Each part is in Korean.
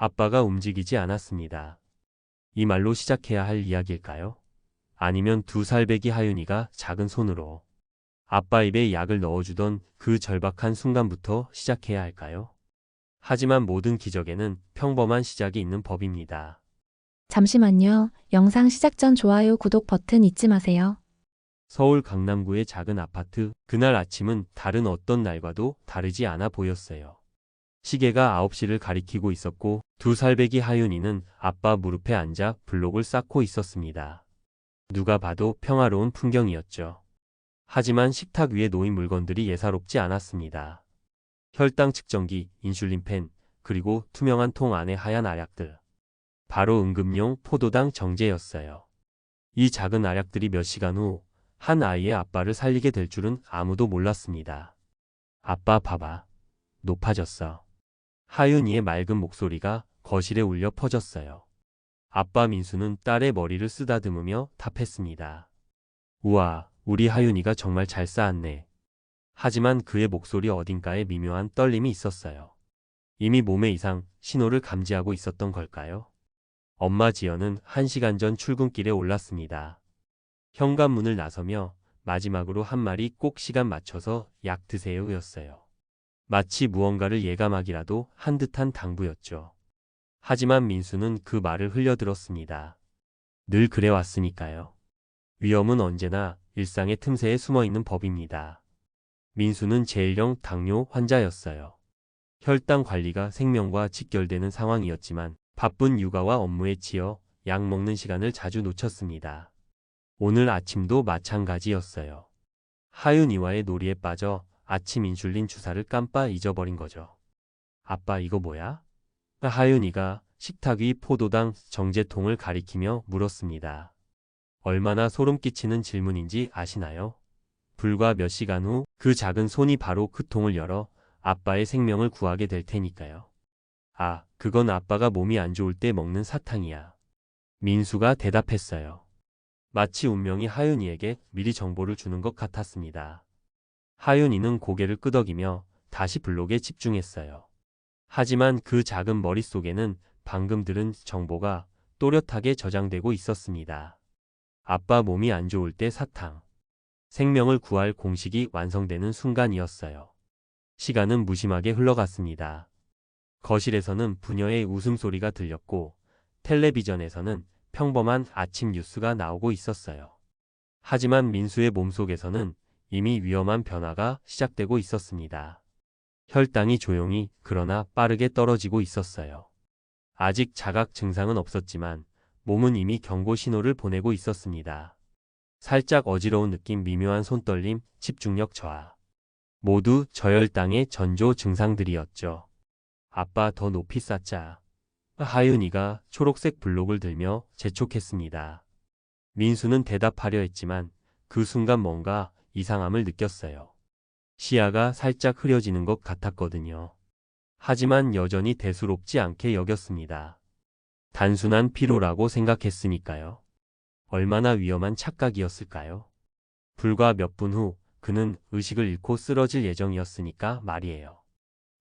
아빠가 움직이지 않았습니다. 이 말로 시작해야 할 이야기일까요? 아니면 2살 배기 하윤이가 작은 손으로 아빠 입에 약을 넣어주던 그 절박한 순간부터 시작해야 할까요? 하지만 모든 기적에는 평범한 시작이 있는 법입니다. 잠시만요. 영상 시작 전 좋아요, 구독 버튼 잊지 마세요. 서울 강남구의 작은 아파트. 그날 아침은 다른 어떤 날과도 다르지 않아 보였어요. 시계가 9시를 가리키고 있었고 2살 배기 하윤이는 아빠 무릎에 앉아 블록을 쌓고 있었습니다. 누가 봐도 평화로운 풍경이었죠. 하지만 식탁 위에 놓인 물건들이 예사롭지 않았습니다. 혈당 측정기, 인슐린펜, 그리고 투명한 통 안에 하얀 알약들. 바로 응급용 포도당 정제였어요. 이 작은 알약들이 몇 시간 후 한 아이의 아빠를 살리게 될 줄은 아무도 몰랐습니다. 아빠 봐봐. 높아졌어. 하윤이의 맑은 목소리가 거실에 울려 퍼졌어요. 아빠 민수는 딸의 머리를 쓰다듬으며 답했습니다. 우와, 우리 하윤이가 정말 잘 쌓았네. 하지만 그의 목소리 어딘가에 미묘한 떨림이 있었어요. 이미 몸의 이상 신호를 감지하고 있었던 걸까요? 엄마 지연은 1시간 전 출근길에 올랐습니다. 현관문을 나서며 마지막으로 한 말이 꼭 시간 맞춰서 약 드세요였어요. 마치 무언가를 예감하기라도 한 듯한 당부였죠. 하지만 민수는 그 말을 흘려들었습니다. 늘 그래왔으니까요. 위험은 언제나 일상의 틈새에 숨어있는 법입니다. 민수는 제1형 당뇨 환자였어요. 혈당 관리가 생명과 직결되는 상황이었지만 바쁜 육아와 업무에 치여 약 먹는 시간을 자주 놓쳤습니다. 오늘 아침도 마찬가지였어요. 하윤이와의 놀이에 빠져 아침 인슐린 주사를 깜빡 잊어버린 거죠. 아빠 이거 뭐야? 하윤이가 식탁 위 포도당 정제통을 가리키며 물었습니다. 얼마나 소름 끼치는 질문인지 아시나요? 불과 몇 시간 후 그 작은 손이 바로 그 통을 열어 아빠의 생명을 구하게 될 테니까요. 아, 그건 아빠가 몸이 안 좋을 때 먹는 사탕이야. 민수가 대답했어요. 마치 운명이 하윤이에게 미리 정보를 주는 것 같았습니다. 하윤이는 고개를 끄덕이며 다시 블록에 집중했어요. 하지만 그 작은 머릿속에는 방금 들은 정보가 또렷하게 저장되고 있었습니다. 아빠 몸이 안 좋을 때 사탕. 생명을 구할 공식이 완성되는 순간이었어요. 시간은 무심하게 흘러갔습니다. 거실에서는 부녀의 웃음소리가 들렸고 텔레비전에서는 평범한 아침 뉴스가 나오고 있었어요. 하지만 민수의 몸속에서는 이미 위험한 변화가 시작되고 있었습니다. 혈당이 조용히 그러나 빠르게 떨어지고 있었어요. 아직 자각 증상은 없었지만 몸은 이미 경고 신호를 보내고 있었습니다. 살짝 어지러운 느낌, 미묘한 손떨림, 집중력 저하. 모두 저혈당의 전조 증상들이었죠. 아빠 더 높이 쌓자. 하윤이가 초록색 블록을 들며 재촉했습니다. 민수는 대답하려 했지만 그 순간 뭔가 이상함을 느꼈어요. 시야가 살짝 흐려지는 것 같았거든요. 하지만 여전히 대수롭지 않게 여겼습니다. 단순한 피로라고 생각했으니까요. 얼마나 위험한 착각이었을까요? 불과 몇 분 후 그는 의식을 잃고 쓰러질 예정이었으니까 말이에요.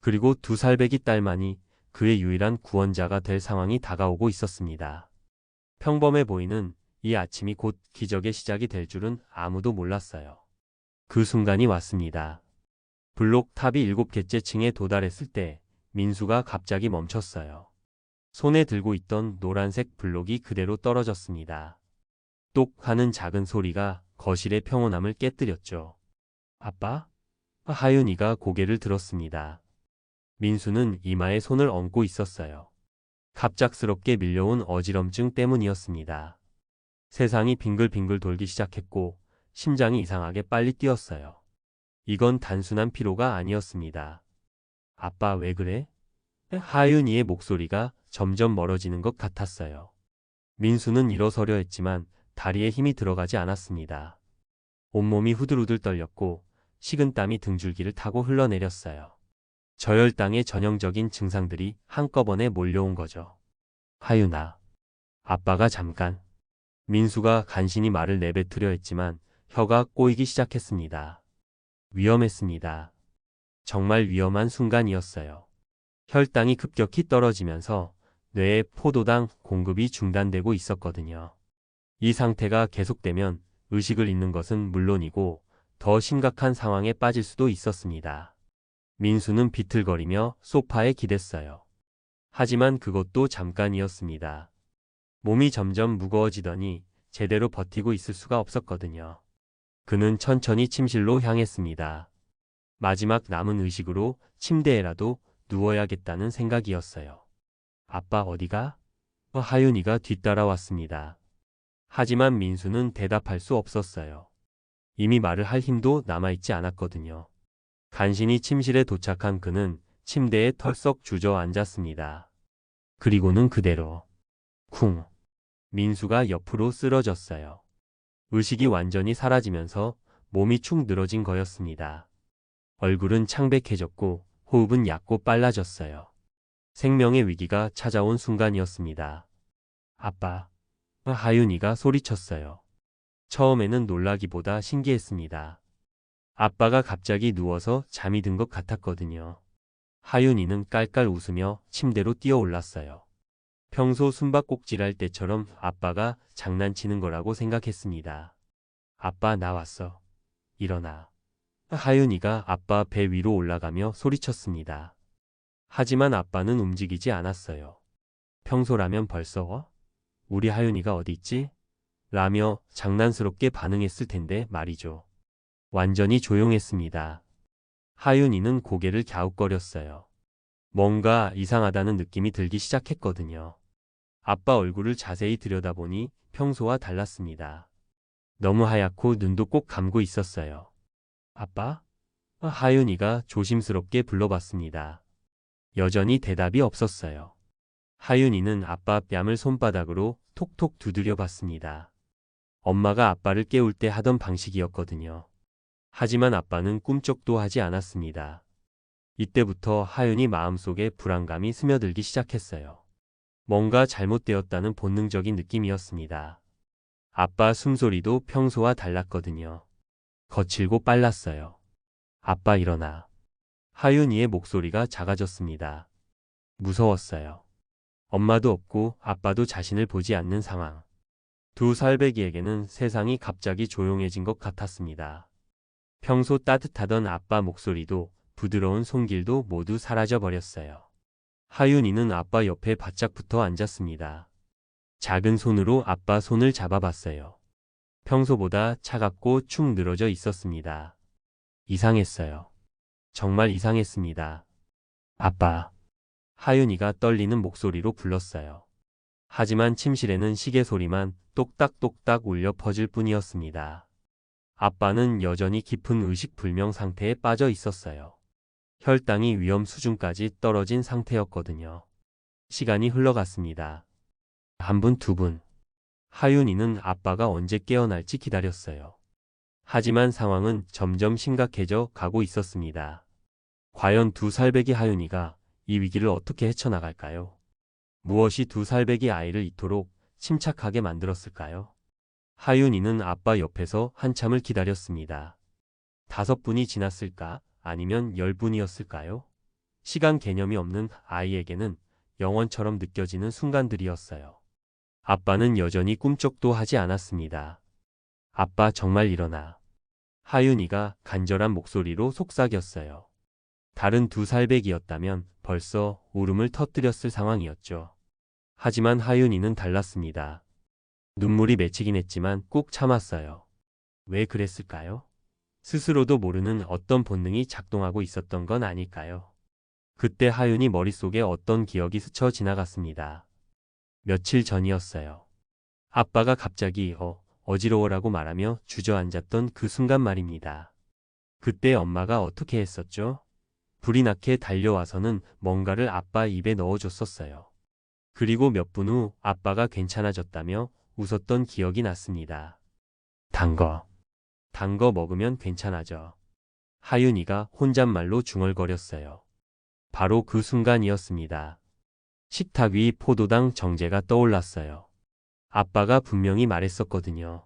그리고 2살 배기 딸만이 그의 유일한 구원자가 될 상황이 다가오고 있었습니다. 평범해 보이는 이 아침이 곧 기적의 시작이 될 줄은 아무도 몰랐어요. 그 순간이 왔습니다. 블록 탑이 7개째 층에 도달했을 때 민수가 갑자기 멈췄어요. 손에 들고 있던 노란색 블록이 그대로 떨어졌습니다. 똑 하는 작은 소리가 거실의 평온함을 깨뜨렸죠. 아빠? 하윤이가 고개를 들었습니다. 민수는 이마에 손을 얹고 있었어요. 갑작스럽게 밀려온 어지럼증 때문이었습니다. 세상이 빙글빙글 돌기 시작했고 심장이 이상하게 빨리 뛰었어요. 이건 단순한 피로가 아니었습니다. 아빠 왜 그래? 하윤이의 목소리가 점점 멀어지는 것 같았어요. 민수는 일어서려 했지만 다리에 힘이 들어가지 않았습니다. 온몸이 후들후들 떨렸고 식은땀이 등줄기를 타고 흘러내렸어요. 저혈당의 전형적인 증상들이 한꺼번에 몰려온 거죠. 하윤아, 아빠가 잠깐. 민수가 간신히 말을 내뱉으려 했지만 혀가 꼬이기 시작했습니다. 위험했습니다. 정말 위험한 순간이었어요. 혈당이 급격히 떨어지면서 뇌에 포도당 공급이 중단되고 있었거든요. 이 상태가 계속되면 의식을 잃는 것은 물론이고 더 심각한 상황에 빠질 수도 있었습니다. 민수는 비틀거리며 소파에 기댔어요. 하지만 그것도 잠깐이었습니다. 몸이 점점 무거워지더니 제대로 버티고 있을 수가 없었거든요. 그는 천천히 침실로 향했습니다. 마지막 남은 의식으로 침대에라도 누워야겠다는 생각이었어요. 아빠 어디가? 하윤이가 뒤따라왔습니다. 하지만 민수는 대답할 수 없었어요. 이미 말을 할 힘도 남아있지 않았거든요. 간신히 침실에 도착한 그는 침대에 털썩 주저앉았습니다. 그리고는 그대로 쿵! 민수가 옆으로 쓰러졌어요. 의식이 완전히 사라지면서 몸이 축 늘어진 거였습니다. 얼굴은 창백해졌고 호흡은 얕고 빨라졌어요. 생명의 위기가 찾아온 순간이었습니다. 아빠, 하윤이가 소리쳤어요. 처음에는 놀라기보다 신기했습니다. 아빠가 갑자기 누워서 잠이 든 것 같았거든요. 하윤이는 깔깔 웃으며 침대로 뛰어올랐어요. 평소 숨바꼭질할 때처럼 아빠가 장난치는 거라고 생각했습니다. 아빠 나왔어. 일어나. 하윤이가 아빠 배 위로 올라가며 소리쳤습니다. 하지만 아빠는 움직이지 않았어요. 평소라면 벌써 우리 하윤이가 어디 있지? 라며 장난스럽게 반응했을 텐데 말이죠. 완전히 조용했습니다. 하윤이는 고개를 갸웃거렸어요. 뭔가 이상하다는 느낌이 들기 시작했거든요. 아빠 얼굴을 자세히 들여다보니 평소와 달랐습니다. 너무 하얗고 눈도 꼭 감고 있었어요. 아빠? 하윤이가 조심스럽게 불러봤습니다. 여전히 대답이 없었어요. 하윤이는 아빠 뺨을 손바닥으로 톡톡 두드려 봤습니다. 엄마가 아빠를 깨울 때 하던 방식이었거든요. 하지만 아빠는 꿈쩍도 하지 않았습니다. 이때부터 하윤이 마음속에 불안감이 스며들기 시작했어요. 뭔가 잘못되었다는 본능적인 느낌이었습니다. 아빠 숨소리도 평소와 달랐거든요. 거칠고 빨랐어요. 아빠 일어나. 하윤이의 목소리가 작아졌습니다. 무서웠어요. 엄마도 없고 아빠도 자신을 보지 않는 상황. 두 살배기에게는 세상이 갑자기 조용해진 것 같았습니다. 평소 따뜻하던 아빠 목소리도 부드러운 손길도 모두 사라져 버렸어요. 하윤이는 아빠 옆에 바짝 붙어 앉았습니다. 작은 손으로 아빠 손을 잡아봤어요. 평소보다 차갑고 축 늘어져 있었습니다. 이상했어요. 정말 이상했습니다. 아빠. 하윤이가 떨리는 목소리로 불렀어요. 하지만 침실에는 시계 소리만 똑딱똑딱 울려 퍼질 뿐이었습니다. 아빠는 여전히 깊은 의식불명 상태에 빠져 있었어요. 혈당이 위험 수준까지 떨어진 상태였거든요. 시간이 흘러갔습니다. 한 분, 두 분. 하윤이는 아빠가 언제 깨어날지 기다렸어요. 하지만 상황은 점점 심각해져 가고 있었습니다. 과연 두 살배기 하윤이가 이 위기를 어떻게 헤쳐나갈까요? 무엇이 두 살배기 아이를 이토록 침착하게 만들었을까요? 하윤이는 아빠 옆에서 한참을 기다렸습니다. 5분이 지났을까? 아니면 10분이었을까요? 시간 개념이 없는 아이에게는 영원처럼 느껴지는 순간들이었어요. 아빠는 여전히 꿈쩍도 하지 않았습니다. 아빠 정말 일어나. 하윤이가 간절한 목소리로 속삭였어요. 다른 두 살배기였다면 벌써 울음을 터뜨렸을 상황이었죠. 하지만 하윤이는 달랐습니다. 눈물이 맺히긴 했지만 꾹 참았어요. 왜 그랬을까요? 스스로도 모르는 어떤 본능이 작동하고 있었던 건 아닐까요? 그때 하윤이 머릿속에 어떤 기억이 스쳐 지나갔습니다. 며칠 전이었어요. 아빠가 갑자기 어지러워라고 말하며 주저앉았던 그 순간 말입니다. 그때 엄마가 어떻게 했었죠? 불이 나게 달려와서는 뭔가를 아빠 입에 넣어줬었어요. 그리고 몇 분 후 아빠가 괜찮아졌다며 웃었던 기억이 났습니다. 단 거 먹으면 괜찮아져. 하윤이가 혼잣말로 중얼거렸어요. 바로 그 순간이었습니다. 식탁 위 포도당 정제가 떠올랐어요. 아빠가 분명히 말했었거든요.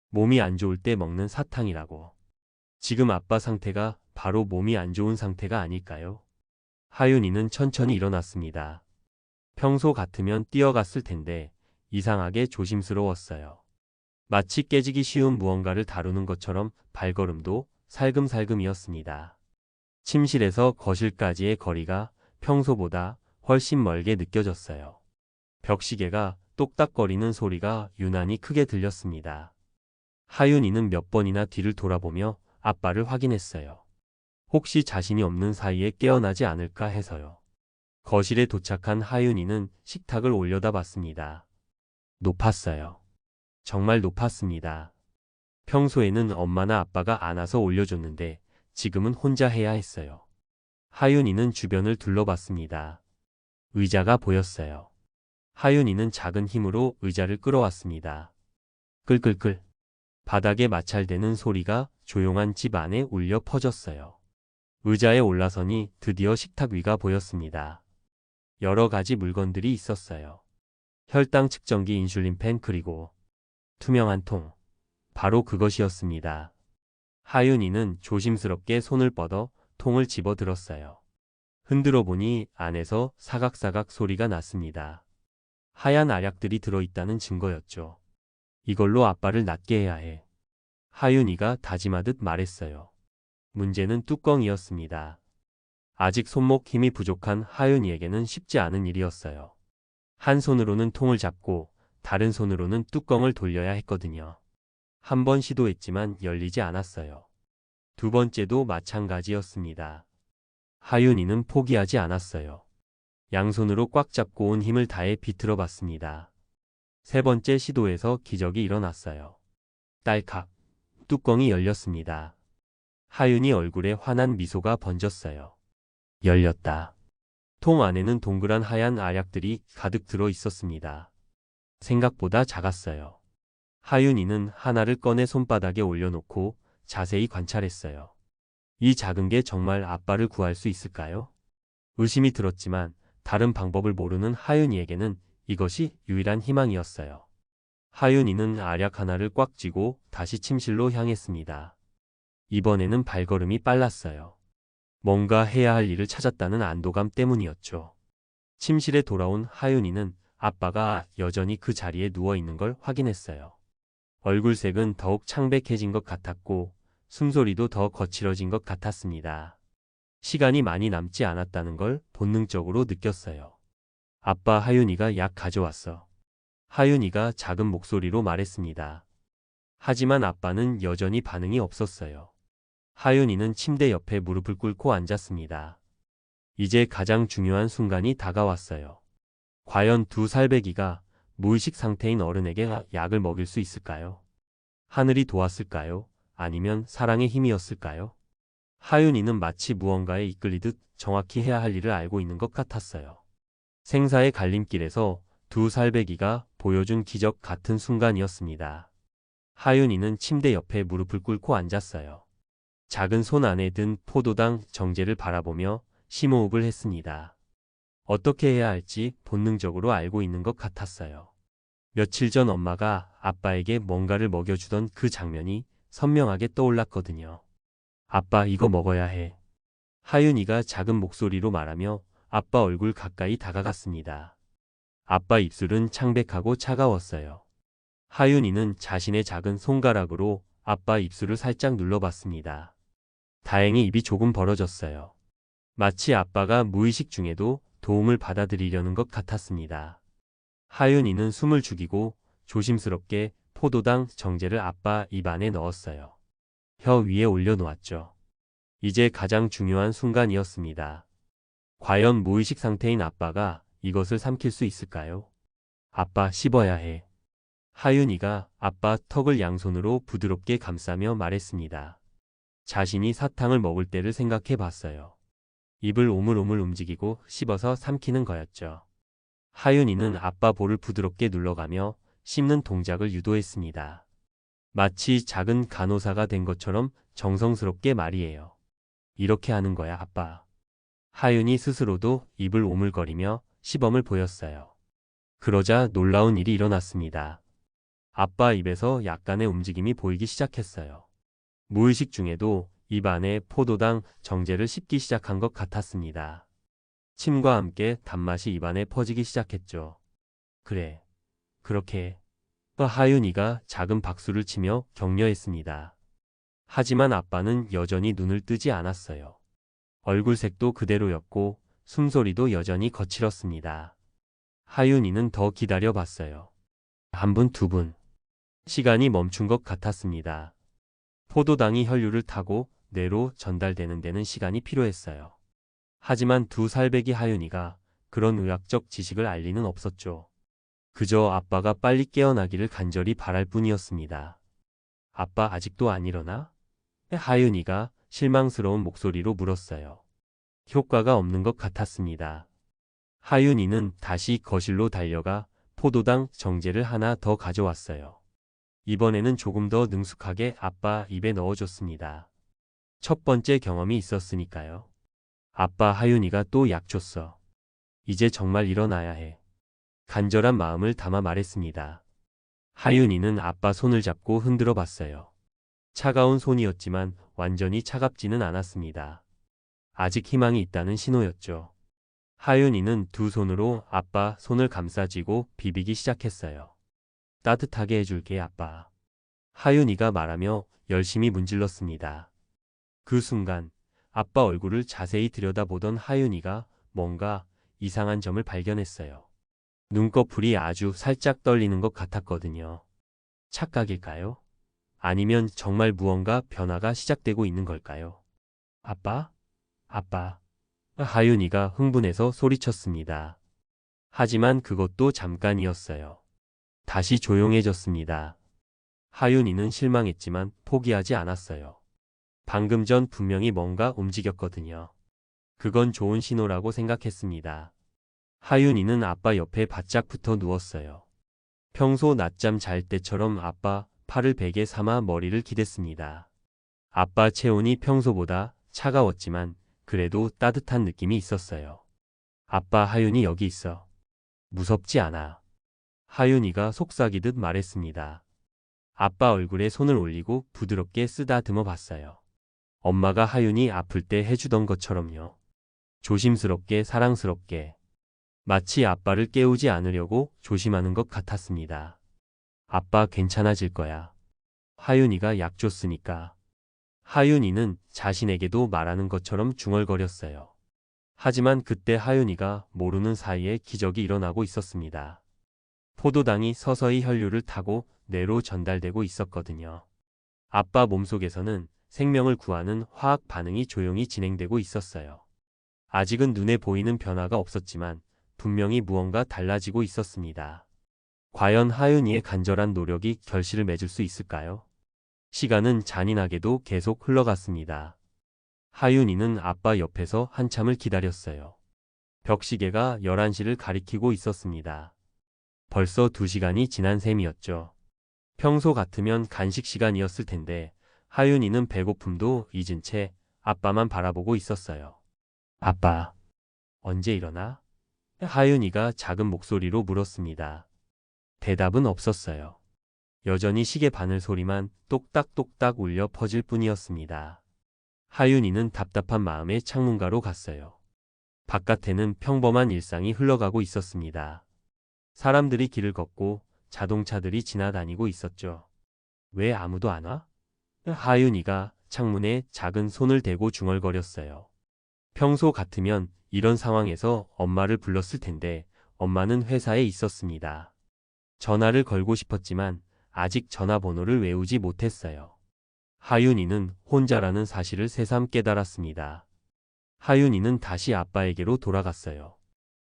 몸이 안 좋을 때 먹는 사탕이라고. 지금 아빠 상태가 바로 몸이 안 좋은 상태가 아닐까요? 하윤이는 천천히 일어났습니다. 평소 같으면 뛰어갔을 텐데 이상하게 조심스러웠어요. 마치 깨지기 쉬운 무언가를 다루는 것처럼 발걸음도 살금살금이었습니다. 침실에서 거실까지의 거리가 평소보다 훨씬 멀게 느껴졌어요. 벽시계가 똑딱거리는 소리가 유난히 크게 들렸습니다. 하윤이는 몇 번이나 뒤를 돌아보며 아빠를 확인했어요. 혹시 자신이 없는 사이에 깨어나지 않을까 해서요. 거실에 도착한 하윤이는 식탁을 올려다봤습니다. 높았어요. 정말 높았습니다. 평소에는 엄마나 아빠가 안아서 올려줬는데 지금은 혼자 해야 했어요. 하윤이는 주변을 둘러봤습니다. 의자가 보였어요. 하윤이는 작은 힘으로 의자를 끌어왔습니다. 끌끌끌. 바닥에 마찰되는 소리가 조용한 집 안에 울려 퍼졌어요. 의자에 올라서니 드디어 식탁 위가 보였습니다. 여러 가지 물건들이 있었어요. 혈당 측정기, 인슐린 펜, 그리고 투명한 통. 바로 그것이었습니다. 하윤이는 조심스럽게 손을 뻗어 통을 집어 들었어요. 흔들어 보니 안에서 사각사각 소리가 났습니다. 하얀 알약들이 들어있다는 증거였죠. 이걸로 아빠를 낫게 해야 해. 하윤이가 다짐하듯 말했어요. 문제는 뚜껑이었습니다. 아직 손목 힘이 부족한 하윤이에게는 쉽지 않은 일이었어요. 한 손으로는 통을 잡고 다른 손으로는 뚜껑을 돌려야 했거든요. 한 번 시도했지만 열리지 않았어요. 두 번째도 마찬가지였습니다. 하윤이는 포기하지 않았어요. 양손으로 꽉 잡고 온 힘을 다해 비틀어 봤습니다. 세 번째 시도에서 기적이 일어났어요. 딸칵. 뚜껑이 열렸습니다. 하윤이 얼굴에 환한 미소가 번졌어요. 열렸다. 통 안에는 동그란 하얀 알약들이 가득 들어 있었습니다. 생각보다 작았어요. 하윤이는 하나를 꺼내 손바닥에 올려놓고 자세히 관찰했어요. 이 작은 게 정말 아빠를 구할 수 있을까요? 의심이 들었지만 다른 방법을 모르는 하윤이에게는 이것이 유일한 희망이었어요. 하윤이는 알약 하나를 꽉 쥐고 다시 침실로 향했습니다. 이번에는 발걸음이 빨랐어요. 뭔가 해야 할 일을 찾았다는 안도감 때문이었죠. 침실에 돌아온 하윤이는 아빠가 여전히 그 자리에 누워 있는 걸 확인했어요. 얼굴색은 더욱 창백해진 것 같았고 숨소리도 더 거칠어진 것 같았습니다. 시간이 많이 남지 않았다는 걸 본능적으로 느꼈어요. 아빠, 하윤이가 약 가져왔어. 하윤이가 작은 목소리로 말했습니다. 하지만 아빠는 여전히 반응이 없었어요. 하윤이는 침대 옆에 무릎을 꿇고 앉았습니다. 이제 가장 중요한 순간이 다가왔어요. 과연 두 살배기가 무의식 상태인 어른에게 약을 먹일 수 있을까요? 하늘이 도왔을까요? 아니면 사랑의 힘이었을까요? 하윤이는 마치 무언가에 이끌리듯 정확히 해야 할 일을 알고 있는 것 같았어요. 생사의 갈림길에서 두 살배기가 보여준 기적 같은 순간이었습니다. 하윤이는 침대 옆에 무릎을 꿇고 앉았어요. 작은 손 안에 든 포도당 정제를 바라보며 심호흡을 했습니다. 어떻게 해야 할지 본능적으로 알고 있는 것 같았어요. 며칠 전 엄마가 아빠에게 뭔가를 먹여주던 그 장면이 선명하게 떠올랐거든요. 아빠, 이거 먹어야 해. 하윤이가 작은 목소리로 말하며 아빠 얼굴 가까이 다가갔습니다. 아빠 입술은 창백하고 차가웠어요. 하윤이는 자신의 작은 손가락으로 아빠 입술을 살짝 눌러봤습니다. 다행히 입이 조금 벌어졌어요. 마치 아빠가 무의식 중에도 도움을 받아들이려는 것 같았습니다. 하윤이는 숨을 죽이고 조심스럽게 포도당 정제를 아빠 입 안에 넣었어요. 혀 위에 올려놓았죠. 이제 가장 중요한 순간이었습니다. 과연 무의식 상태인 아빠가 이것을 삼킬 수 있을까요? 아빠, 씹어야 해. 하윤이가 아빠 턱을 양손으로 부드럽게 감싸며 말했습니다. 자신이 사탕을 먹을 때를 생각해 봤어요. 입을 오물오물 움직이고 씹어서 삼키는 거였죠. 하윤이는 아빠 볼을 부드럽게 눌러가며 씹는 동작을 유도했습니다. 마치 작은 간호사가 된 것처럼 정성스럽게 말이에요. 이렇게 하는 거야, 아빠. 하윤이 스스로도 입을 오물거리며 시범을 보였어요. 그러자 놀라운 일이 일어났습니다. 아빠 입에서 약간의 움직임이 보이기 시작했어요. 무의식 중에도 입 안에 포도당 정제를 씹기 시작한 것 같았습니다. 침과 함께 단맛이 입안에 퍼지기 시작했죠. 그래, 그렇게 하윤이가 작은 박수를 치며 격려했습니다. 하지만 아빠는 여전히 눈을 뜨지 않았어요. 얼굴색도 그대로였고 숨소리도 여전히 거칠었습니다. 하윤이는 더 기다려봤어요. 한 분, 두 분. 시간이 멈춘 것 같았습니다. 포도당이 혈류를 타고 뇌로 전달되는 데는 시간이 필요했어요. 하지만 두 살배기 하윤이가 그런 의학적 지식을 알 리는 없었죠. 그저 아빠가 빨리 깨어나기를 간절히 바랄 뿐이었습니다. 아빠 아직도 안 일어나? 하윤이가 실망스러운 목소리로 물었어요. 효과가 없는 것 같았습니다. 하윤이는 다시 거실로 달려가 포도당 정제를 하나 더 가져왔어요. 이번에는 조금 더 능숙하게 아빠 입에 넣어줬습니다. 첫 번째 경험이 있었으니까요. 아빠, 하윤이가 또 약 줬어. 이제 정말 일어나야 해. 간절한 마음을 담아 말했습니다. 하윤이는 아빠 손을 잡고 흔들어 봤어요. 차가운 손이었지만 완전히 차갑지는 않았습니다. 아직 희망이 있다는 신호였죠. 하윤이는 두 손으로 아빠 손을 감싸쥐고 비비기 시작했어요. 따뜻하게 해줄게, 아빠. 하윤이가 말하며 열심히 문질렀습니다. 그 순간 아빠 얼굴을 자세히 들여다보던 하윤이가 뭔가 이상한 점을 발견했어요. 눈꺼풀이 아주 살짝 떨리는 것 같았거든요. 착각일까요? 아니면 정말 무언가 변화가 시작되고 있는 걸까요? 아빠? 아빠. 하윤이가 흥분해서 소리쳤습니다. 하지만 그것도 잠깐이었어요. 다시 조용해졌습니다. 하윤이는 실망했지만 포기하지 않았어요. 방금 전 분명히 뭔가 움직였거든요. 그건 좋은 신호라고 생각했습니다. 하윤이는 아빠 옆에 바짝 붙어 누웠어요. 평소 낮잠 잘 때처럼 아빠 팔을 베개 삼아 머리를 기댔습니다. 아빠 체온이 평소보다 차가웠지만 그래도 따뜻한 느낌이 있었어요. 아빠, 하윤이 여기 있어. 무섭지 않아. 하윤이가 속삭이듯 말했습니다. 아빠 얼굴에 손을 올리고 부드럽게 쓰다듬어 봤어요. 엄마가 하윤이 아플 때 해주던 것처럼요. 조심스럽게, 사랑스럽게. 마치 아빠를 깨우지 않으려고 조심하는 것 같았습니다. 아빠 괜찮아질 거야. 하윤이가 약 줬으니까. 하윤이는 자신에게도 말하는 것처럼 중얼거렸어요. 하지만 그때 하윤이가 모르는 사이에 기적이 일어나고 있었습니다. 포도당이 서서히 혈류를 타고 뇌로 전달되고 있었거든요. 아빠 몸속에서는 생명을 구하는 화학 반응이 조용히 진행되고 있었어요. 아직은 눈에 보이는 변화가 없었지만 분명히 무언가 달라지고 있었습니다. 과연 하윤이의 간절한 노력이 결실을 맺을 수 있을까요? 시간은 잔인하게도 계속 흘러갔습니다. 하윤이는 아빠 옆에서 한참을 기다렸어요. 벽시계가 11시를 가리키고 있었습니다. 벌써 2시간이 지난 셈이었죠. 평소 같으면 간식 시간이었을 텐데 하윤이는 배고픔도 잊은 채 아빠만 바라보고 있었어요. 아빠, 언제 일어나? 하윤이가 작은 목소리로 물었습니다. 대답은 없었어요. 여전히 시계 바늘 소리만 똑딱똑딱 울려 퍼질 뿐이었습니다. 하윤이는 답답한 마음에 창문가로 갔어요. 바깥에는 평범한 일상이 흘러가고 있었습니다. 사람들이 길을 걷고 자동차들이 지나다니고 있었죠. 왜 아무도 안 와? 하윤이가 창문에 작은 손을 대고 중얼거렸어요. 평소 같으면 이런 상황에서 엄마를 불렀을 텐데 엄마는 회사에 있었습니다. 전화를 걸고 싶었지만 아직 전화번호를 외우지 못했어요. 하윤이는 혼자라는 사실을 새삼 깨달았습니다. 하윤이는 다시 아빠에게로 돌아갔어요.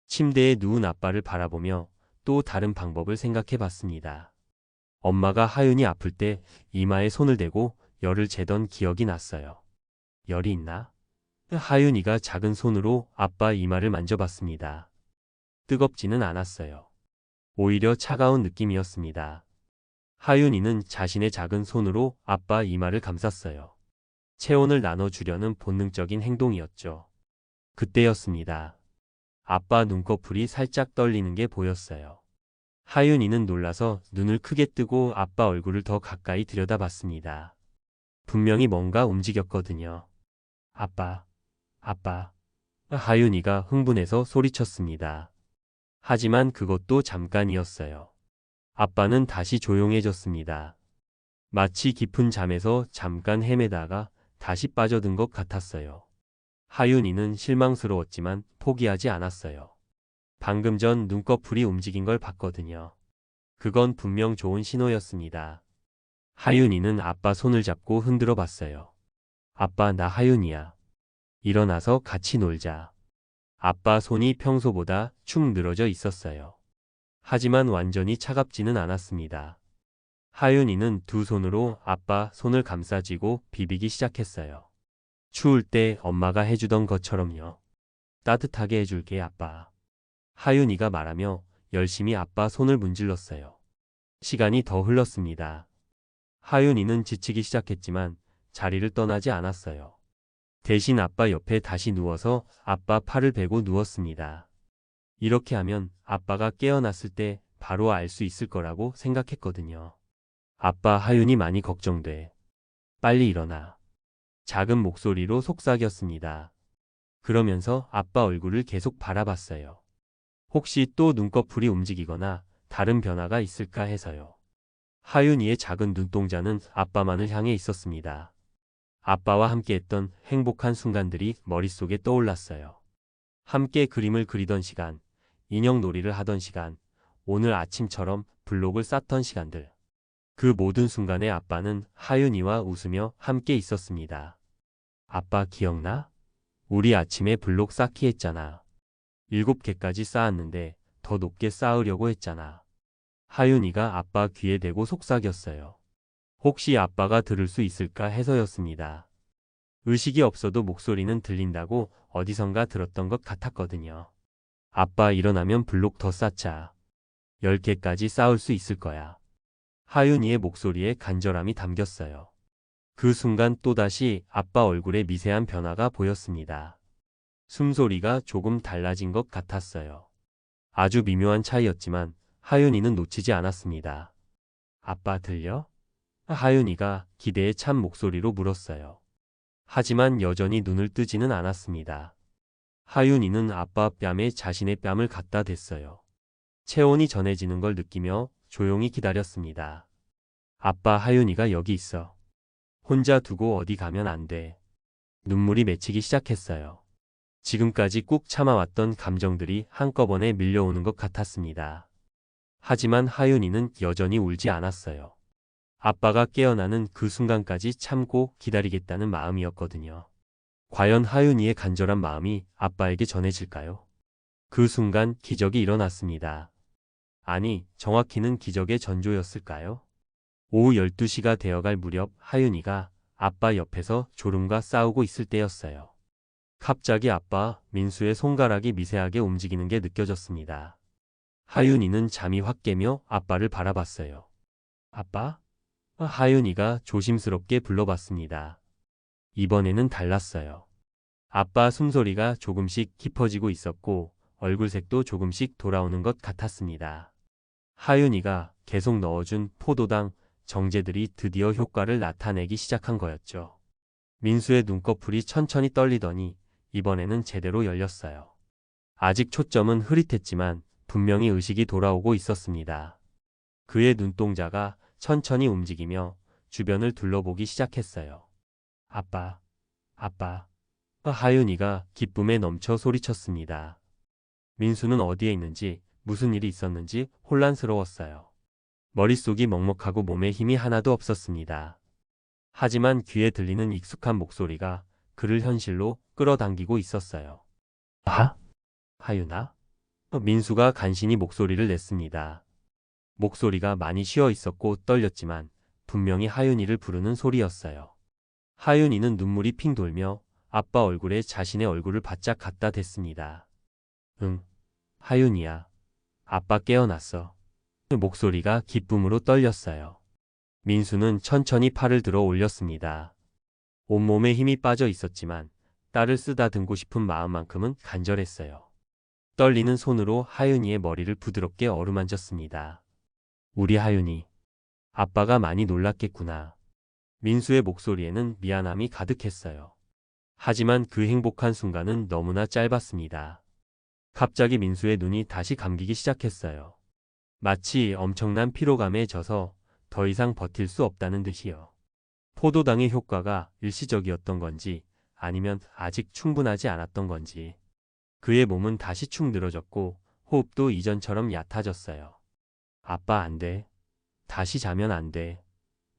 침대에 누운 아빠를 바라보며 또 다른 방법을 생각해 봤습니다. 엄마가 하윤이 아플 때 이마에 손을 대고 열을 재던 기억이 났어요. 열이 있나? 하윤이가 작은 손으로 아빠 이마를 만져봤습니다. 뜨겁지는 않았어요. 오히려 차가운 느낌이었습니다. 하윤이는 자신의 작은 손으로 아빠 이마를 감쌌어요. 체온을 나눠주려는 본능적인 행동이었죠. 그때였습니다. 아빠 눈꺼풀이 살짝 떨리는 게 보였어요. 하윤이는 놀라서 눈을 크게 뜨고 아빠 얼굴을 더 가까이 들여다봤습니다. 분명히 뭔가 움직였거든요. 아빠, 아빠. 하윤이가 흥분해서 소리쳤습니다. 하지만 그것도 잠깐이었어요. 아빠는 다시 조용해졌습니다. 마치 깊은 잠에서 잠깐 헤매다가 다시 빠져든 것 같았어요. 하윤이는 실망스러웠지만 포기하지 않았어요. 방금 전 눈꺼풀이 움직인 걸 봤거든요. 그건 분명 좋은 신호였습니다. 하윤이는 아빠 손을 잡고 흔들어 봤어요. 아빠, 나 하윤이야. 일어나서 같이 놀자. 아빠 손이 평소보다 축 늘어져 있었어요. 하지만 완전히 차갑지는 않았습니다. 하윤이는 두 손으로 아빠 손을 감싸쥐고 비비기 시작했어요. 추울 때 엄마가 해주던 것처럼요. 따뜻하게 해줄게, 아빠. 하윤이가 말하며 열심히 아빠 손을 문질렀어요. 시간이 더 흘렀습니다. 하윤이는 지치기 시작했지만 자리를 떠나지 않았어요. 대신 아빠 옆에 다시 누워서 아빠 팔을 베고 누웠습니다. 이렇게 하면 아빠가 깨어났을 때 바로 알 수 있을 거라고 생각했거든요. 아빠, 하윤이 많이 걱정돼. 빨리 일어나. 작은 목소리로 속삭였습니다. 그러면서 아빠 얼굴을 계속 바라봤어요. 혹시 또 눈꺼풀이 움직이거나 다른 변화가 있을까 해서요. 하윤이의 작은 눈동자는 아빠만을 향해 있었습니다. 아빠와 함께했던 행복한 순간들이 머릿속에 떠올랐어요. 함께 그림을 그리던 시간, 인형 놀이를 하던 시간, 오늘 아침처럼 블록을 쌓던 시간들. 그 모든 순간에 아빠는 하윤이와 웃으며 함께 있었습니다. 아빠 기억나? 우리 아침에 블록 쌓기 했잖아. 7개까지 쌓았는데 더 높게 쌓으려고 했잖아. 하윤이가 아빠 귀에 대고 속삭였어요. 혹시 아빠가 들을 수 있을까 해서였습니다. 의식이 없어도 목소리는 들린다고 어디선가 들었던 것 같았거든요. 아빠 일어나면 블록 더 쌓자. 10개까지 쌓을 수 있을 거야. 하윤이의 목소리에 간절함이 담겼어요. 그 순간 또다시 아빠 얼굴에 미세한 변화가 보였습니다. 숨소리가 조금 달라진 것 같았어요. 아주 미묘한 차이였지만 하윤이는 놓치지 않았습니다. 아빠 들려? 하윤이가 기대에 찬 목소리로 물었어요. 하지만 여전히 눈을 뜨지는 않았습니다. 하윤이는 아빠 뺨에 자신의 뺨을 갖다 댔어요. 체온이 전해지는 걸 느끼며 조용히 기다렸습니다. 아빠, 하윤이가 여기 있어. 혼자 두고 어디 가면 안 돼. 눈물이 맺히기 시작했어요. 지금까지 꾹 참아왔던 감정들이 한꺼번에 밀려오는 것 같았습니다. 하지만 하윤이는 여전히 울지 않았어요. 아빠가 깨어나는 그 순간까지 참고 기다리겠다는 마음이었거든요. 과연 하윤이의 간절한 마음이 아빠에게 전해질까요? 그 순간 기적이 일어났습니다. 아니, 정확히는 기적의 전조였을까요? 오후 12시가 되어갈 무렵 하윤이가 아빠 옆에서 졸음과 싸우고 있을 때였어요. 갑자기 아빠 민수의 손가락이 미세하게 움직이는 게 느껴졌습니다. 하윤이는 잠이 확 깨며 아빠를 바라봤어요. 아빠? 하윤이가 조심스럽게 불러봤습니다. 이번에는 달랐어요. 아빠 숨소리가 조금씩 깊어지고 있었고 얼굴색도 조금씩 돌아오는 것 같았습니다. 하윤이가 계속 넣어준 포도당, 정제들이 드디어 효과를 나타내기 시작한 거였죠. 민수의 눈꺼풀이 천천히 떨리더니 이번에는 제대로 열렸어요. 아직 초점은 흐릿했지만 분명히 의식이 돌아오고 있었습니다. 그의 눈동자가 천천히 움직이며 주변을 둘러보기 시작했어요. 아빠, 아빠. 하윤이가 기쁨에 넘쳐 소리쳤습니다. 민수는 어디에 있는지, 무슨 일이 있었는지 혼란스러웠어요. 머릿속이 먹먹하고 몸에 힘이 하나도 없었습니다. 하지만 귀에 들리는 익숙한 목소리가 그를 현실로 끌어당기고 있었어요. 하윤아? 민수가 간신히 목소리를 냈습니다. 목소리가 많이 쉬어 있었고 떨렸지만 분명히 하윤이를 부르는 소리였어요. 하윤이는 눈물이 핑 돌며 아빠 얼굴에 자신의 얼굴을 바짝 갖다 댔습니다. 응, 하윤이야. 아빠 깨어났어. 목소리가 기쁨으로 떨렸어요. 민수는 천천히 팔을 들어 올렸습니다. 온몸에 힘이 빠져 있었지만 딸을 쓰다듬고 싶은 마음만큼은 간절했어요. 떨리는 손으로 하윤이의 머리를 부드럽게 어루만졌습니다. 우리 하윤이. 아빠가 많이 놀랐겠구나. 민수의 목소리에는 미안함이 가득했어요. 하지만 그 행복한 순간은 너무나 짧았습니다. 갑자기 민수의 눈이 다시 감기기 시작했어요. 마치 엄청난 피로감에 져서 더 이상 버틸 수 없다는 듯이요. 포도당의 효과가 일시적이었던 건지 아니면 아직 충분하지 않았던 건지 그의 몸은 다시 축 늘어졌고 호흡도 이전처럼 얕아졌어요. 아빠 안 돼. 다시 자면 안 돼.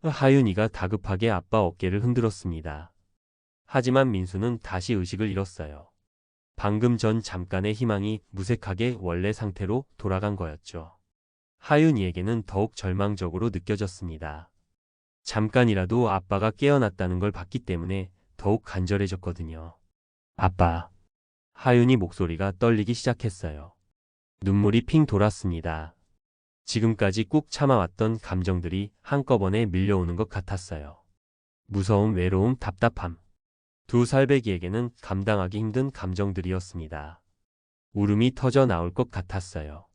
하윤이가 다급하게 아빠 어깨를 흔들었습니다. 하지만 민수는 다시 의식을 잃었어요. 방금 전 잠깐의 희망이 무색하게 원래 상태로 돌아간 거였죠. 하윤이에게는 더욱 절망적으로 느껴졌습니다. 잠깐이라도 아빠가 깨어났다는 걸 봤기 때문에 더욱 간절해졌거든요. 아빠. 하윤이 목소리가 떨리기 시작했어요. 눈물이 핑 돌았습니다. 지금까지 꾹 참아왔던 감정들이 한꺼번에 밀려오는 것 같았어요. 무서움, 외로움, 답답함. 두 살배기에게는 감당하기 힘든 감정들이었습니다. 울음이 터져 나올 것 같았어요.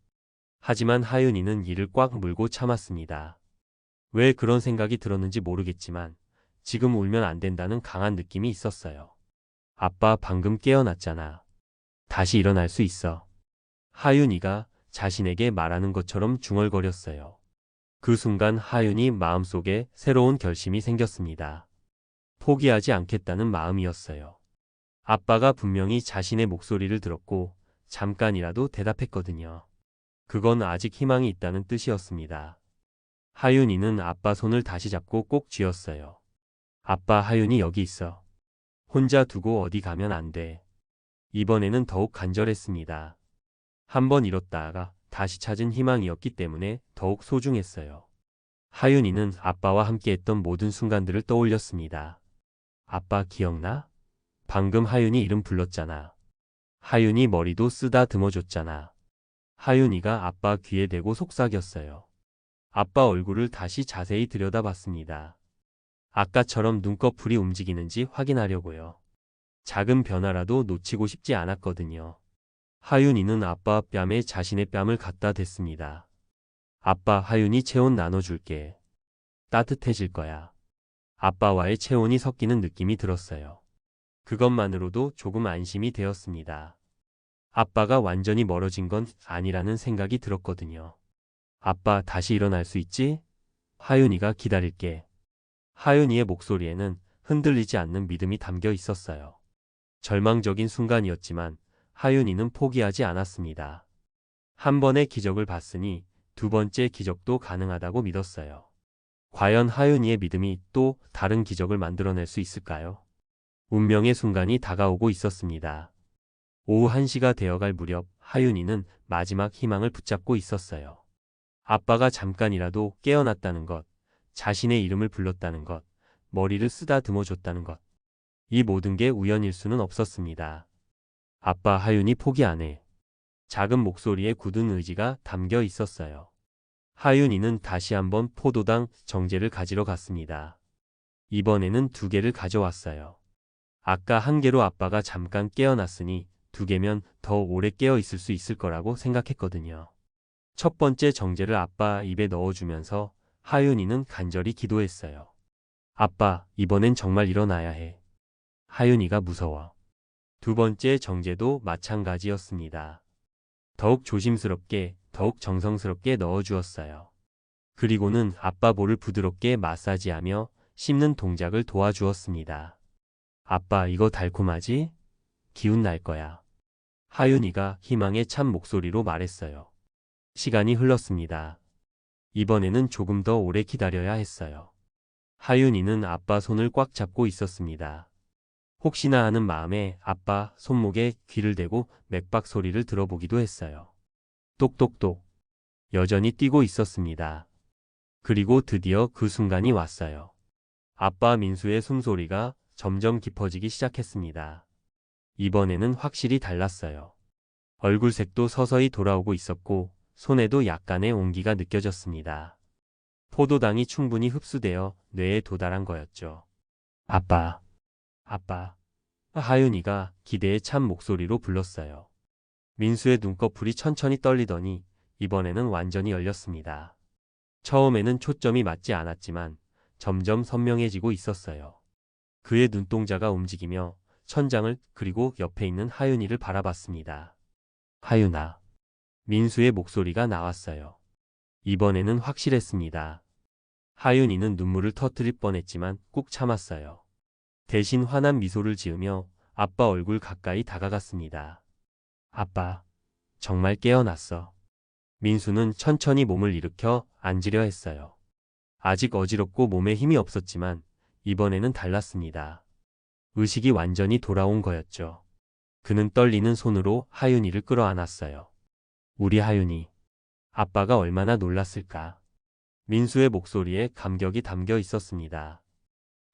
하지만 하윤이는 이를 꽉 물고 참았습니다. 왜 그런 생각이 들었는지 모르겠지만 지금 울면 안 된다는 강한 느낌이 있었어요. 아빠 방금 깨어났잖아. 다시 일어날 수 있어. 하윤이가 자신에게 말하는 것처럼 중얼거렸어요. 그 순간 하윤이 마음속에 새로운 결심이 생겼습니다. 포기하지 않겠다는 마음이었어요. 아빠가 분명히 자신의 목소리를 들었고 잠깐이라도 대답했거든요. 그건 아직 희망이 있다는 뜻이었습니다. 하윤이는 아빠 손을 다시 잡고 꼭 쥐었어요. 아빠, 하윤이 여기 있어. 혼자 두고 어디 가면 안 돼. 이번에는 더욱 간절했습니다. 한 번 잃었다가 다시 찾은 희망이었기 때문에 더욱 소중했어요. 하윤이는 아빠와 함께했던 모든 순간들을 떠올렸습니다. 아빠 기억나? 방금 하윤이 이름 불렀잖아. 하윤이 머리도 쓰다듬어 줬잖아. 하윤이가 아빠 귀에 대고 속삭였어요. 아빠 얼굴을 다시 자세히 들여다봤습니다. 아까처럼 눈꺼풀이 움직이는지 확인하려고요. 작은 변화라도 놓치고 싶지 않았거든요. 하윤이는 아빠 뺨에 자신의 뺨을 갖다 댔습니다. 아빠, 하윤이 체온 나눠줄게. 따뜻해질 거야. 아빠와의 체온이 섞이는 느낌이 들었어요. 그것만으로도 조금 안심이 되었습니다. 아빠가 완전히 멀어진 건 아니라는 생각이 들었거든요. 아빠 다시 일어날 수 있지? 하윤이가 기다릴게. 하윤이의 목소리에는 흔들리지 않는 믿음이 담겨 있었어요. 절망적인 순간이었지만 하윤이는 포기하지 않았습니다. 한 번의 기적을 봤으니 두 번째 기적도 가능하다고 믿었어요. 과연 하윤이의 믿음이 또 다른 기적을 만들어낼 수 있을까요? 운명의 순간이 다가오고 있었습니다. 오후 1시가 되어갈 무렵 하윤이는 마지막 희망을 붙잡고 있었어요. 아빠가 잠깐이라도 깨어났다는 것, 자신의 이름을 불렀다는 것, 머리를 쓰다듬어 줬다는 것. 이 모든 게 우연일 수는 없었습니다. 아빠, 하윤이 포기 안 해. 작은 목소리에 굳은 의지가 담겨 있었어요. 하윤이는 다시 한번 포도당 정제를 가지러 갔습니다. 이번에는 2개를 가져왔어요. 아까 1개로 아빠가 잠깐 깨어났으니 2개면 더 오래 깨어 있을 수 있을 거라고 생각했거든요. 첫 번째 정제를 아빠 입에 넣어주면서 하윤이는 간절히 기도했어요. 아빠, 이번엔 정말 일어나야 해. 하윤이가 무서워. 두 번째 정제도 마찬가지였습니다. 더욱 조심스럽게, 더욱 정성스럽게 넣어주었어요. 그리고는 아빠 볼을 부드럽게 마사지하며 씹는 동작을 도와주었습니다. 아빠, 이거 달콤하지? 기운 날 거야. 하윤이가 희망에 찬 목소리로 말했어요. 시간이 흘렀습니다. 이번에는 조금 더 오래 기다려야 했어요. 하윤이는 아빠 손을 꽉 잡고 있었습니다. 혹시나 하는 마음에 아빠 손목에 귀를 대고 맥박 소리를 들어보기도 했어요. 똑똑똑. 여전히 뛰고 있었습니다. 그리고 드디어 그 순간이 왔어요. 아빠 민수의 숨소리가 점점 깊어지기 시작했습니다. 이번에는 확실히 달랐어요. 얼굴색도 서서히 돌아오고 있었고 손에도 약간의 온기가 느껴졌습니다. 포도당이 충분히 흡수되어 뇌에 도달한 거였죠. 아빠, 아빠. 하윤이가 기대에 찬 목소리로 불렀어요. 민수의 눈꺼풀이 천천히 떨리더니 이번에는 완전히 열렸습니다. 처음에는 초점이 맞지 않았지만 점점 선명해지고 있었어요. 그의 눈동자가 움직이며 천장을 그리고 옆에 있는 하윤이를 바라봤습니다. 하윤아. 민수의 목소리가 나왔어요. 이번에는 확실했습니다. 하윤이는 눈물을 터뜨릴 뻔했지만 꾹 참았어요. 대신 환한 미소를 지으며 아빠 얼굴 가까이 다가갔습니다. 아빠, 정말 깨어났어. 민수는 천천히 몸을 일으켜 앉으려 했어요. 아직 어지럽고 몸에 힘이 없었지만 이번에는 달랐습니다. 의식이 완전히 돌아온 거였죠. 그는 떨리는 손으로 하윤이를 끌어안았어요. 우리 하윤이. 아빠가 얼마나 놀랐을까. 민수의 목소리에 감격이 담겨 있었습니다.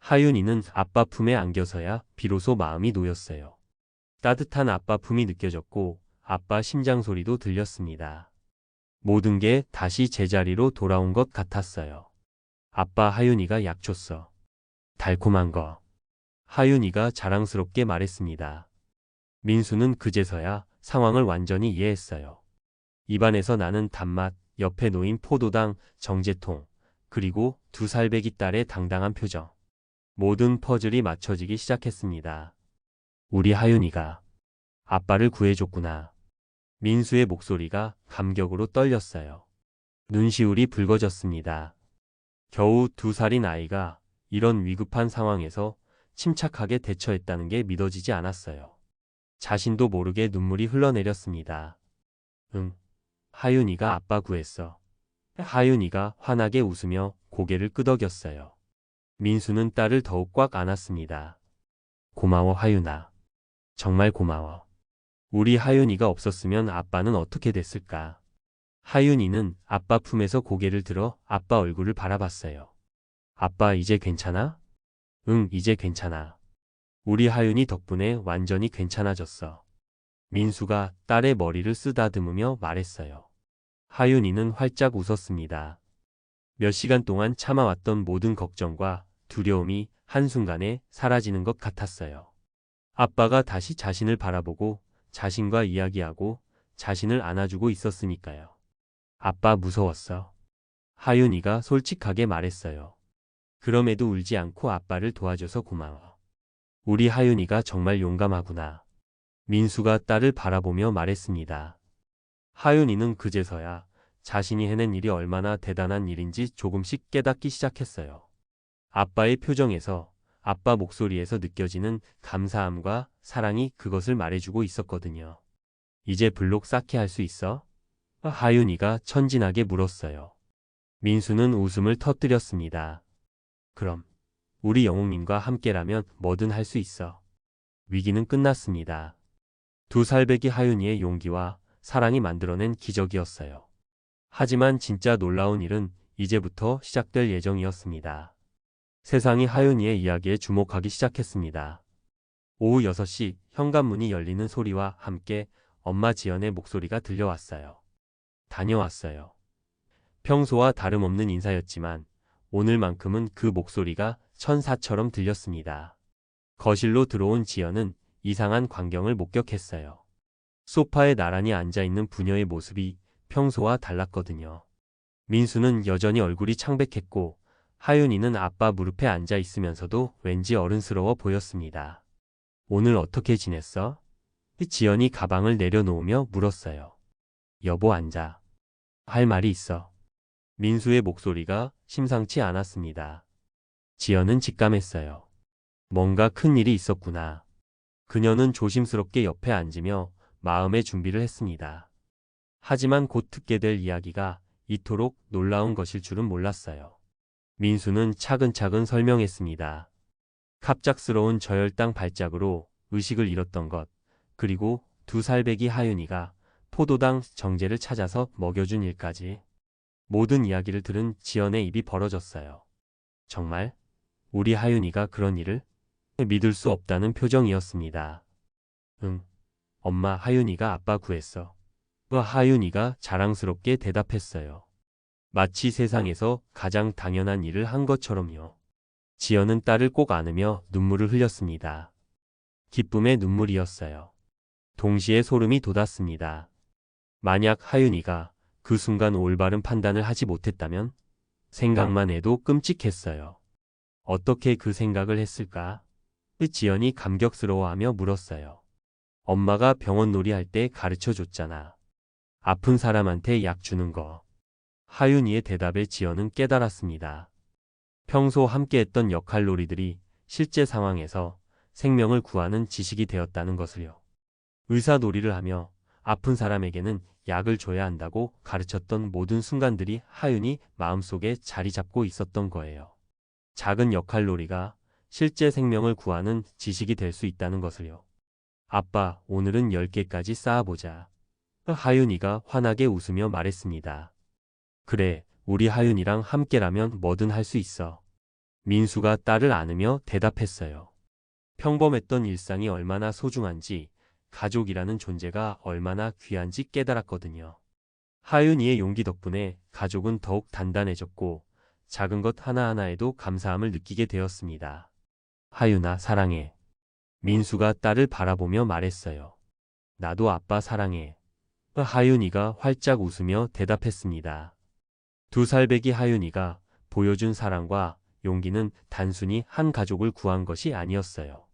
하윤이는 아빠 품에 안겨서야 비로소 마음이 놓였어요. 따뜻한 아빠 품이 느껴졌고 아빠 심장 소리도 들렸습니다. 모든 게 다시 제자리로 돌아온 것 같았어요. 아빠 하윤이가 약초써. 달콤한 거. 하윤이가 자랑스럽게 말했습니다. 민수는 그제서야 상황을 완전히 이해했어요. 입안에서 나는 단맛, 옆에 놓인 포도당, 정제통, 그리고 2살배기 딸의 당당한 표정. 모든 퍼즐이 맞춰지기 시작했습니다. 우리 하윤이가 아빠를 구해줬구나. 민수의 목소리가 감격으로 떨렸어요. 눈시울이 붉어졌습니다. 겨우 2살인 아이가 이런 위급한 상황에서 침착하게 대처했다는 게 믿어지지 않았어요. 자신도 모르게 눈물이 흘러내렸습니다. 응. 하윤이가 아빠 구했어. 하윤이가 환하게 웃으며 고개를 끄덕였어요. 민수는 딸을 더욱 꽉 안았습니다. 고마워 하윤아. 정말 고마워. 우리 하윤이가 없었으면 아빠는 어떻게 됐을까? 하윤이는 아빠 품에서 고개를 들어 아빠 얼굴을 바라봤어요. 아빠 이제 괜찮아? 응, 이제 괜찮아. 우리 하윤이 덕분에 완전히 괜찮아졌어. 민수가 딸의 머리를 쓰다듬으며 말했어요. 하윤이는 활짝 웃었습니다. 몇 시간 동안 참아왔던 모든 걱정과 두려움이 한순간에 사라지는 것 같았어요. 아빠가 다시 자신을 바라보고 자신과 이야기하고 자신을 안아주고 있었으니까요. 아빠 무서웠어. 하윤이가 솔직하게 말했어요. 그럼에도 울지 않고 아빠를 도와줘서 고마워. 우리 하윤이가 정말 용감하구나. 민수가 딸을 바라보며 말했습니다. 하윤이는 그제서야 자신이 해낸 일이 얼마나 대단한 일인지 조금씩 깨닫기 시작했어요. 아빠의 표정에서, 아빠 목소리에서 느껴지는 감사함과 사랑이 그것을 말해주고 있었거든요. 이제 블록 쌓기 할 수 있어? 하윤이가 천진하게 물었어요. 민수는 웃음을 터뜨렸습니다. 그럼 우리 영웅님과 함께라면 뭐든 할 수 있어. 위기는 끝났습니다. 2살배기 하윤이의 용기와 사랑이 만들어낸 기적이었어요. 하지만 진짜 놀라운 일은 이제부터 시작될 예정이었습니다. 세상이 하윤이의 이야기에 주목하기 시작했습니다. 오후 6시 현관문이 열리는 소리와 함께 엄마 지연의 목소리가 들려왔어요. 다녀왔어요. 평소와 다름없는 인사였지만 오늘만큼은 그 목소리가 천사처럼 들렸습니다. 거실로 들어온 지연은 이상한 광경을 목격했어요. 소파에 나란히 앉아있는 부녀의 모습이 평소와 달랐거든요. 민수는 여전히 얼굴이 창백했고 하윤이는 아빠 무릎에 앉아 있으면서도 왠지 어른스러워 보였습니다. 오늘 어떻게 지냈어? 지연이 가방을 내려놓으며 물었어요. 여보 앉아. 할 말이 있어. 민수의 목소리가 심상치 않았습니다. 지연은 직감했어요. 뭔가 큰 일이 있었구나. 그녀는 조심스럽게 옆에 앉으며 마음의 준비를 했습니다. 하지만 곧 듣게 될 이야기가 이토록 놀라운 것일 줄은 몰랐어요. 민수는 차근차근 설명했습니다. 갑작스러운 저혈당 발작으로 의식을 잃었던 것, 그리고 2살배기 하윤이가 포도당 정제를 찾아서 먹여준 일까지. 모든 이야기를 들은 지연의 입이 벌어졌어요. 정말? 우리 하윤이가 그런 일을? 믿을 수 없다는 표정이었습니다. 응. 엄마 하윤이가 아빠 구했어. 하윤이가 자랑스럽게 대답했어요. 마치 세상에서 가장 당연한 일을 한 것처럼요. 지연은 딸을 꼭 안으며 눈물을 흘렸습니다. 기쁨의 눈물이었어요. 동시에 소름이 돋았습니다. 만약 하윤이가 그 순간 올바른 판단을 하지 못했다면 생각만 해도 끔찍했어요. 어떻게 그 생각을 했을까? 지연이 감격스러워하며 물었어요. 엄마가 병원 놀이 할 때 가르쳐 줬잖아. 아픈 사람한테 약 주는 거. 하윤이의 대답에 지연은 깨달았습니다. 평소 함께했던 역할놀이들이 실제 상황에서 생명을 구하는 지식이 되었다는 것을요. 의사놀이를 하며 아픈 사람에게는 약을 줘야 한다고 가르쳤던 모든 순간들이 하윤이 마음속에 자리 잡고 있었던 거예요. 작은 역할놀이가 실제 생명을 구하는 지식이 될 수 있다는 것을요. 아빠, 오늘은 10개까지 쌓아보자. 하윤이가 환하게 웃으며 말했습니다. 그래, 우리 하윤이랑 함께라면 뭐든 할 수 있어. 민수가 딸을 안으며 대답했어요. 평범했던 일상이 얼마나 소중한지, 가족이라는 존재가 얼마나 귀한지 깨달았거든요. 하윤이의 용기 덕분에 가족은 더욱 단단해졌고, 작은 것 하나하나에도 감사함을 느끼게 되었습니다. 하윤아, 사랑해. 민수가 딸을 바라보며 말했어요. 나도 아빠 사랑해. 하윤이가 활짝 웃으며 대답했습니다. 2살배기 하윤이가 보여준 사랑과 용기는 단순히 한 가족을 구한 것이 아니었어요.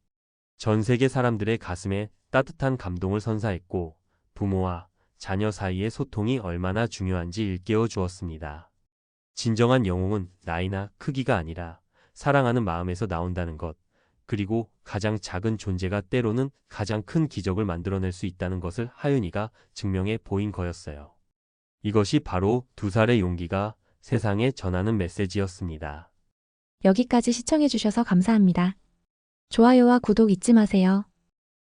전 세계 사람들의 가슴에 따뜻한 감동을 선사했고, 부모와 자녀 사이의 소통이 얼마나 중요한지 일깨워 주었습니다. 진정한 영웅은 나이나 크기가 아니라 사랑하는 마음에서 나온다는 것, 그리고 가장 작은 존재가 때로는 가장 큰 기적을 만들어낼 수 있다는 것을 하윤이가 증명해 보인 거였어요. 이것이 바로 2살의 용기가 세상에 전하는 메시지였습니다. 여기까지 시청해주셔서 감사합니다. 좋아요와 구독 잊지 마세요.